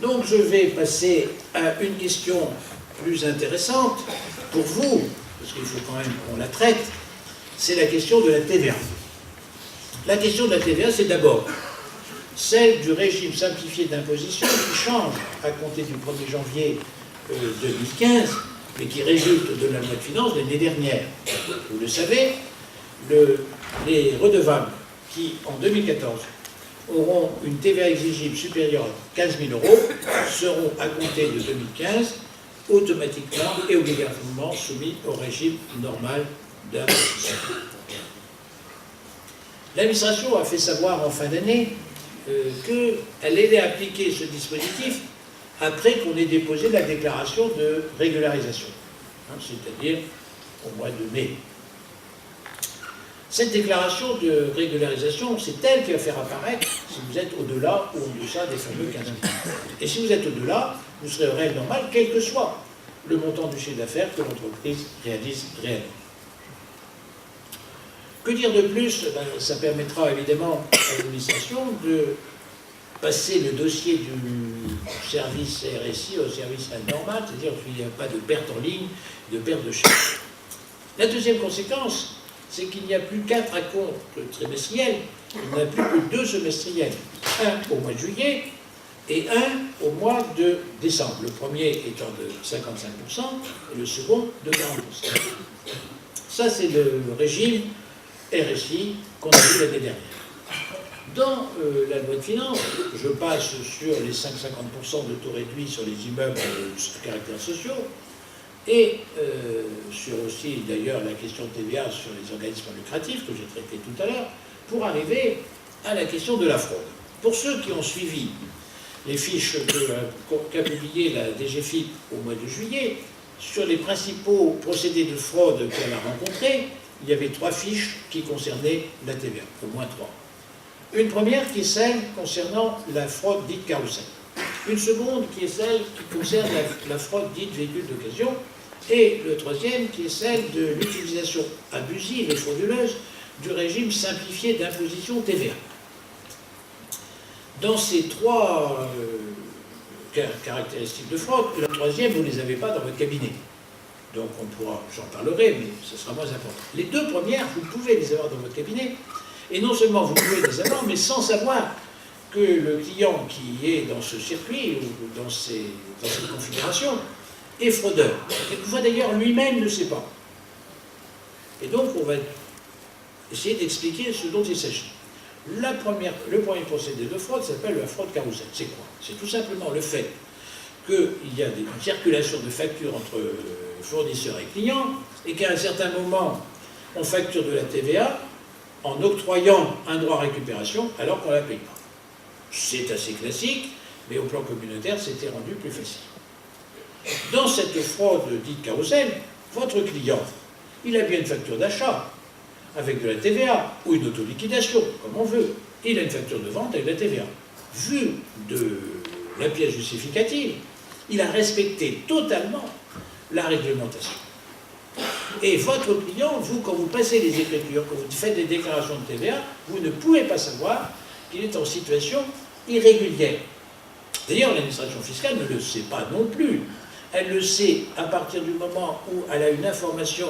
Donc je vais passer à une question plus intéressante pour vous, parce qu'il faut quand même qu'on la traite, c'est la question de la TVA. La question de la TVA, c'est d'abord celle du régime simplifié d'imposition qui change à compter du 1er janvier 2015, mais qui résulte de la loi de finances de l'année dernière. Vous le savez, les redevables qui, en 2014, auront une TVA exigible supérieure à 15 000 € seront, à compter de 2015, automatiquement et obligatoirement soumis au régime normal d'imposition. L'administration a fait savoir en fin d'année qu'elle allait appliquer ce dispositif après qu'on ait déposé la déclaration de régularisation, c'est-à-dire au mois de mai. Cette déclaration de régularisation, c'est elle qui va faire apparaître si vous êtes au-delà ou en-deçà des fameux 15 000 €. Et si vous êtes au-delà, vous serez au réel normal, quel que soit le montant du chiffre d'affaires que l'entreprise réalise réellement. Que dire de plus? Ça permettra évidemment à l'administration de passer le dossier du service RSI au service normal, c'est-à-dire qu'il n'y a pas de perte en ligne, de perte de chiffre. La deuxième conséquence, c'est qu'il n'y a plus 4 acomptes trimestriels, il n'y en a plus que 2 semestriels. Un au mois de juillet et un au mois de décembre. Le premier étant de 55% et le second de 40%. Ça, c'est le régime RSI qu'on a vu l'année dernière. Dans la loi de finances, je passe sur les 5,50% de taux réduit sur les immeubles de caractère sociaux et sur aussi d'ailleurs la question de TVA sur les organismes lucratifs que j'ai traité tout à l'heure, pour arriver à la question de la fraude. Pour ceux qui ont suivi les fiches qu'a publiées la DGFiP au mois de juillet, sur les principaux procédés de fraude qu'elle a rencontrés, il y avait 3 fiches qui concernaient la TVA, au moins 3. Une première qui est celle concernant la fraude dite carrousel. Une seconde qui est celle qui concerne la fraude dite véhicule d'occasion. Et le troisième qui est celle de l'utilisation abusive et frauduleuse du régime simplifié d'imposition TVA. Dans ces 3 caractéristiques de fraude, la troisième, vous ne les avez pas dans votre cabinet. Donc on pourra, j'en parlerai, mais ce sera moins important. Les 2 premières, vous pouvez les avoir dans votre cabinet, et non seulement vous pouvez les avoir, mais sans savoir que le client qui est dans ce circuit, ou dans cette configuration, est fraudeur. Quelquefois d'ailleurs lui-même ne sait pas. Et donc on va essayer d'expliquer ce dont il s'agit. Le premier procédé de fraude s'appelle la fraude carrousel. C'est quoi? C'est tout simplement le fait qu'il y a une circulation de factures entre fournisseurs et clients, et qu'à un certain moment, on facture de la TVA en octroyant un droit à récupération alors qu'on ne la paye pas. C'est assez classique, mais au plan communautaire, c'était rendu plus facile. Dans cette fraude dite carrousel, votre client, il a bien une facture d'achat avec de la TVA, ou une autoliquidation, comme on veut. Il a une facture de vente avec de la TVA. Vu de la pièce justificative, il a respecté totalement la réglementation. Et votre client, vous, quand vous passez les écritures, quand vous faites des déclarations de TVA, vous ne pouvez pas savoir qu'il est en situation irrégulière. D'ailleurs, l'administration fiscale ne le sait pas non plus. Elle le sait à partir du moment où elle a une information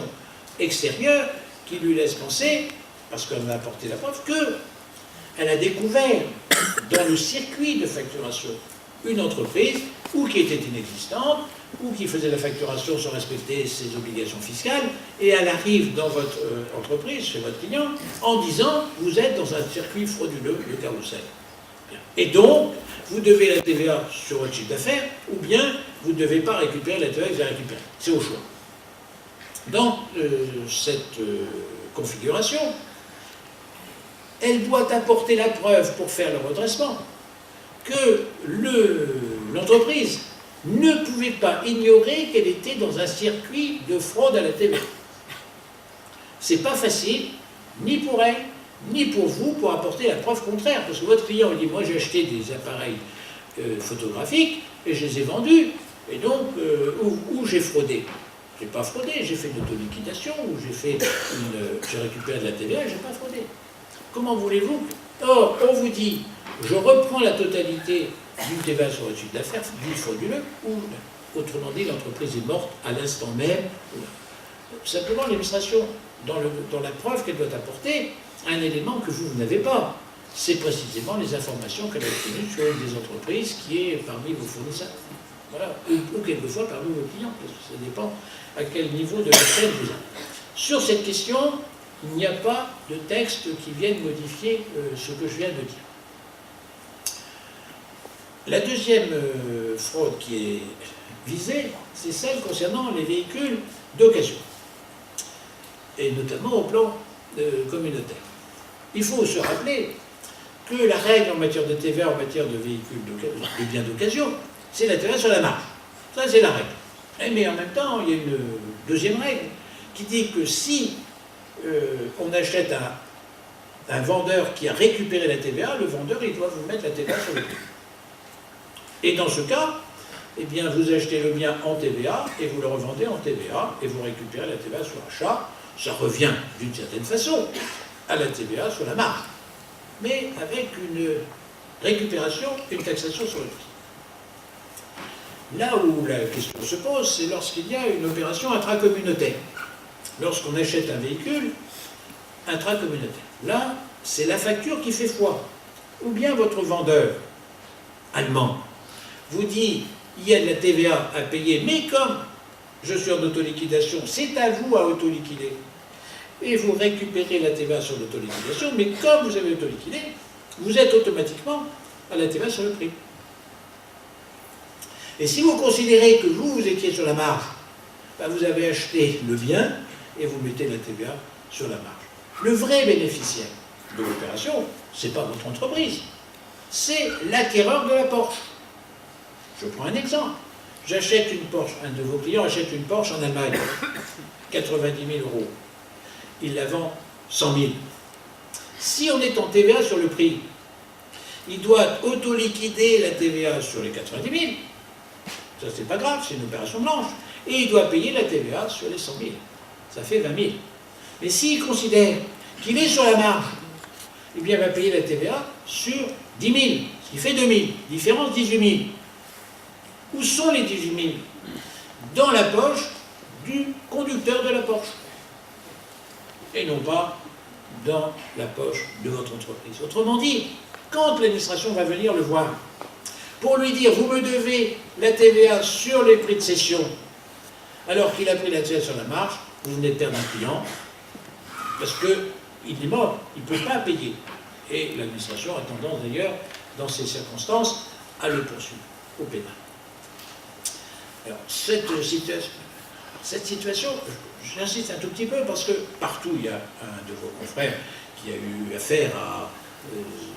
extérieure qui lui laisse penser, parce qu'on a apporté la preuve, qu'elle a découvert dans le circuit de facturation une entreprise ou qui était inexistante, ou qui faisait la facturation sans respecter ses obligations fiscales, et elle arrive dans votre entreprise, chez votre client, en disant « vous êtes dans un circuit frauduleux de carrousel ». Et donc, vous devez la TVA sur votre chiffre d'affaires, ou bien vous ne devez pas récupérer la TVA que vous avez récupérée. C'est au choix. Dans cette configuration, elle doit apporter la preuve pour faire le redressement que l'entreprise ne pouvait pas ignorer qu'elle était dans un circuit de fraude à la TVA. C'est pas facile, ni pour elle, ni pour vous, pour apporter la preuve contraire. Parce que votre client il dit, moi j'ai acheté des appareils photographiques et je les ai vendus, et donc, où j'ai fraudé. J'ai pas fraudé, j'ai fait une autoliquidation, ou j'ai récupéré de la TVA et j'ai pas fraudé. Comment voulez-vous? Or, on vous dit, je reprends la totalité d'une TVA sur le chiffre d'affaires dit frauduleux, ou autrement dit, l'entreprise est morte à l'instant même. Simplement, l'administration, dans la preuve qu'elle doit apporter, a un élément que vous n'avez pas. C'est précisément les informations qu'elle a obtenues sur une des entreprises qui est parmi vos fournisseurs. Voilà. Ou quelquefois parmi vos clients, parce que ça dépend à quel niveau de la chaîne vous êtes. Sur cette question, il n'y a pas de texte qui vienne modifier ce que je viens de dire. La deuxième fraude qui est visée, c'est celle concernant les véhicules d'occasion, et notamment au plan communautaire. Il faut se rappeler que la règle en matière de TVA, en matière de véhicules de biens d'occasion, c'est la TVA sur la marge. Ça, c'est la règle. Mais en même temps, il y a une deuxième règle qui dit que si on achète un vendeur qui a récupéré la TVA, le vendeur, il doit vous mettre la TVA sur le prix. Et dans ce cas, eh bien, vous achetez le bien en TVA et vous le revendez en TVA et vous récupérez la TVA sur achat. Ça revient d'une certaine façon à la TVA sur la marge, mais avec une récupération, une taxation sur le prix. Là où la question se pose, c'est lorsqu'il y a une opération intracommunautaire. Lorsqu'on achète un véhicule intracommunautaire. Là, c'est la facture qui fait foi. Ou bien votre vendeur allemand vous dit, il y a de la TVA à payer, mais comme je suis en autoliquidation, c'est à vous à autoliquider. Et vous récupérez la TVA sur l'autoliquidation, mais comme vous avez autoliquidé, vous êtes automatiquement à la TVA sur le prix. Et si vous considérez que vous étiez sur la marge, ben vous avez acheté le bien et vous mettez la TVA sur la marge. Le vrai bénéficiaire de l'opération, ce n'est pas votre entreprise, c'est l'acquéreur de la Porsche. Je prends un exemple. J'achète une Porsche, un de vos clients achète une Porsche en Allemagne, 90 000 €. Il la vend 100 000. Si on est en TVA sur le prix, il doit auto-liquider la TVA sur les 90 000. Ça, c'est pas grave, c'est une opération blanche. Et il doit payer la TVA sur les 100 000. Ça fait 20 000. Mais s'il considère qu'il est sur la marge, eh bien, il va payer la TVA sur 10 000, ce qui fait 2 000. Différence 18 000. Où sont les 18 000 ? Dans la poche du conducteur de la Porsche. Et non pas dans la poche de votre entreprise. Autrement dit, quand l'administration va venir le voir, pour lui dire, vous me devez la TVA sur les prix de cession, alors qu'il a pris la TVA sur la marge, vous venez de perdre un client, parce qu'il est mort, il ne peut pas payer. Et l'administration a tendance d'ailleurs, dans ces circonstances, à le poursuivre au pénal. Alors, cette situation, j'insiste un tout petit peu, parce que partout, il y a un de vos confrères qui a eu affaire à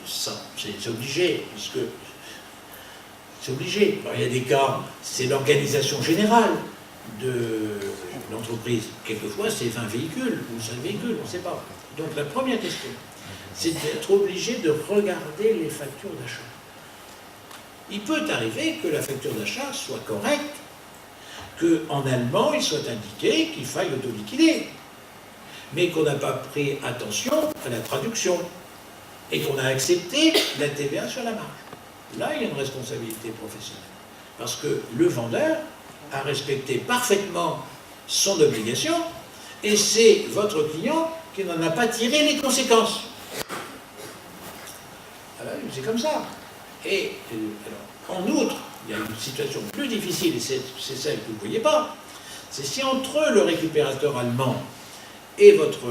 ça. C'est obligé, puisque c'est obligé. Alors, il y a des cas, c'est l'organisation générale de l'entreprise. Quelquefois, c'est 20 véhicules ou 5 véhicules, on ne sait pas. Donc, la première question, c'est d'être obligé de regarder les factures d'achat. Il peut arriver que la facture d'achat soit correcte, qu'en allemand, il soit indiqué qu'il faille autoliquider, mais qu'on n'a pas pris attention à la traduction, et qu'on a accepté la TVA sur la marge. Là, il y a une responsabilité professionnelle, parce que le vendeur a respecté parfaitement son obligation, et c'est votre client qui n'en a pas tiré les conséquences. Alors, c'est comme ça. Et alors, en outre, il y a une situation plus difficile, et c'est celle que vous ne voyez pas, c'est si entre le récupérateur allemand et votre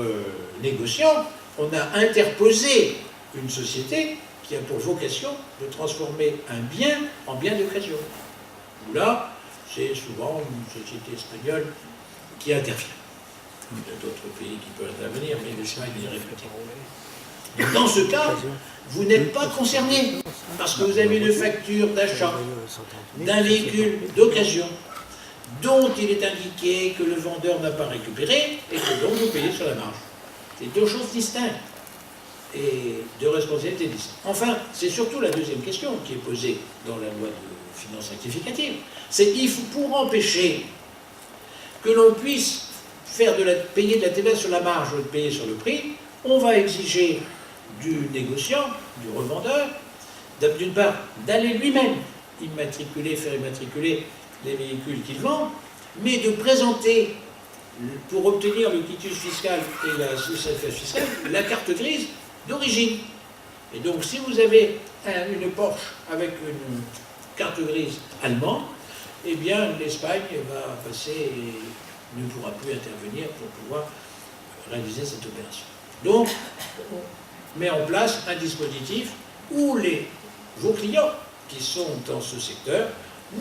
négociant, on a interposé une société qui a pour vocation de transformer un bien en bien d'occasion. Là, c'est souvent une société espagnole qui intervient. Il y a d'autres pays qui peuvent intervenir, mais l'Espagne est réputé. Donc, dans ce cas, vous n'êtes pas concerné, parce que vous avez une facture d'achat d'un véhicule d'occasion dont il est indiqué que le vendeur n'a pas récupéré et que donc vous payez sur la marge. C'est deux choses distinctes et deux responsabilités distinctes. Enfin, c'est surtout la deuxième question qui est posée dans la loi de finances rectificative. C'est qu'il faut, pour empêcher que l'on puisse payer de la TVA sur la marge ou de payer sur le prix, on va exiger du négociant, du revendeur, d'une part, d'aller lui-même faire immatriculer les véhicules qu'il vend, mais de présenter, pour obtenir le quitus fiscal et la certificat fiscal, la carte grise d'origine. Et donc, si vous avez une Porsche avec une carte grise allemande, eh bien, l'Espagne va passer et ne pourra plus intervenir pour pouvoir réaliser cette opération. Donc, on met en place un dispositif où vos clients qui sont dans ce secteur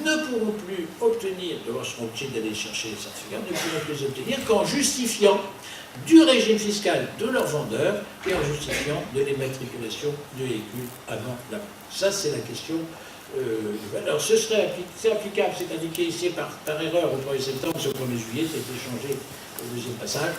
ne pourront plus obtenir, d'abord seront obligés d'aller chercher les certificats, ne pourront plus obtenir qu'en justifiant du régime fiscal de leur vendeur et en justifiant de l'immatriculation du véhicule avant la vente. Ça, c'est la question. Alors, c'est applicable, c'est indiqué ici par erreur au 1er septembre, c'est au 1er juillet, ça a été changé au deuxième passage.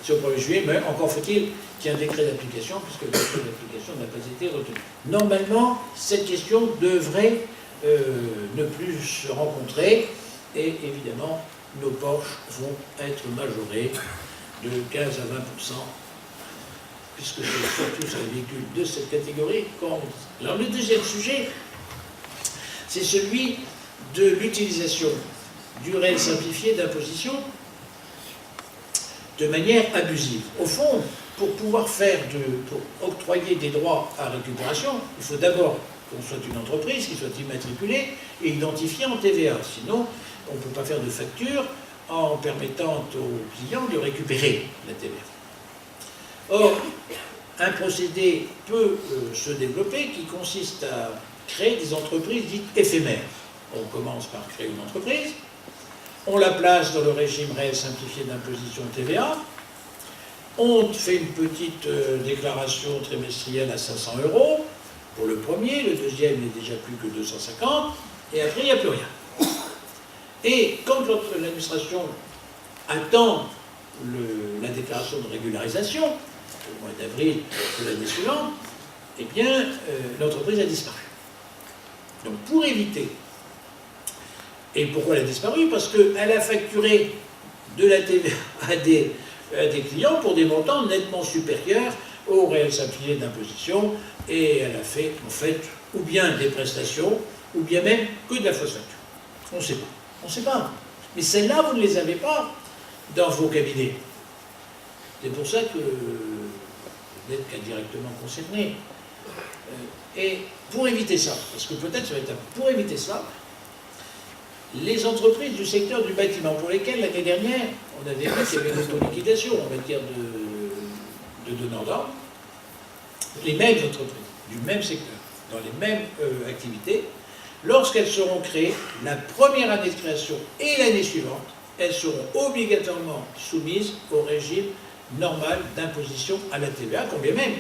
C'est au 1er juillet, mais encore faut-il qu'il y ait un décret d'application, puisque le décret d'application n'a pas été retenu. Normalement, cette question devrait ne plus se rencontrer, et évidemment, nos Porsche vont être majorés de 15 à 20%, puisque c'est surtout sur les véhicules de cette catégorie qu'on... Alors, le deuxième sujet, c'est celui de l'utilisation du réel simplifié d'imposition de manière abusive. Au fond, pour pouvoir pour octroyer des droits à récupération, il faut d'abord qu'on soit une entreprise qui soit immatriculée et identifiée en TVA. Sinon, on ne peut pas faire de facture en permettant aux clients de récupérer la TVA. Or, un procédé peut se développer qui consiste à créer des entreprises dites éphémères. On commence par créer une entreprise, on la place dans le régime réel simplifié d'imposition TVA, on fait une petite déclaration trimestrielle à 500 € pour le premier, le deuxième n'est déjà plus que 250, et après il n'y a plus rien. Et quand l'administration attend la déclaration de régularisation, au mois d'avril de l'année suivante, eh bien, l'entreprise a disparu. Donc, pour éviter, et pourquoi elle a disparu? Parce qu'elle a facturé de la TVA à des clients pour des montants nettement supérieurs au réel simplifié d'imposition, et elle a fait, en fait, ou bien des prestations, ou bien même que de la fausse facture. On ne sait pas. On ne sait pas. Mais celles-là, vous ne les avez pas dans vos cabinets. C'est pour ça que vous n'êtes qu'à directement concerné. Et pour éviter ça, parce que peut-être ça va être pour éviter ça, les entreprises du secteur du bâtiment, pour lesquelles l'année dernière, on avait vu qu'il y avait une autoliquidation en matière de donneurs d'ordre, les mêmes entreprises, du même secteur, dans les mêmes activités, lorsqu'elles seront créées, la première année de création et l'année suivante, elles seront obligatoirement soumises au régime normal d'imposition à la TVA, combien même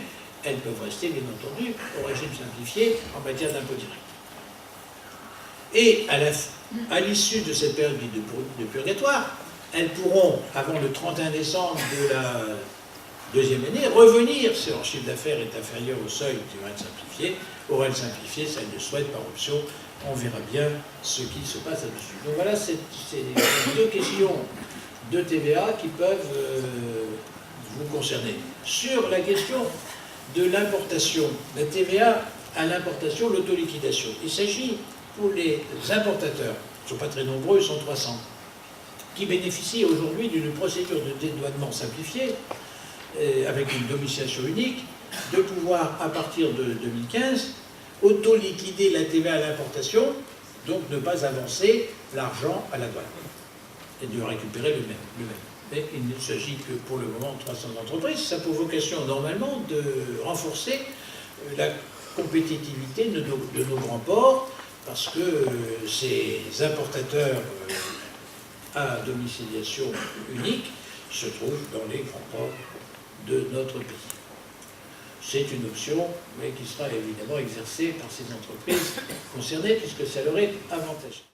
elles peuvent rester, bien entendu, au régime simplifié en matière d'impôt direct. Et à l'issue de cette période de purgatoire, elles pourront, avant le 31 décembre de la deuxième année, revenir, si leur chiffre d'affaires est inférieur au seuil du REL simplifié. Au REL simplifié, ça elles le souhaitent par option, on verra bien ce qui se passe là-dessus. Donc voilà, c'est deux questions de TVA qui peuvent vous concerner. Sur la question de l'importation, la TVA à l'importation, l'autoliquidation. Il s'agit pour les importateurs, ils ne sont pas très nombreux, ils sont 300, qui bénéficient aujourd'hui d'une procédure de dédouanement simplifiée, avec une domiciliation unique, de pouvoir, à partir de 2015, auto-liquider la TVA à l'importation, donc ne pas avancer l'argent à la douane, et de récupérer le même. Mais il ne s'agit que pour le moment de 300 entreprises. Ça a pour vocation normalement de renforcer la compétitivité de nos grands ports, parce que ces importateurs à domiciliation unique se trouvent dans les grands ports de notre pays. C'est une option, mais qui sera évidemment exercée par ces entreprises concernées, puisque ça leur est avantageux.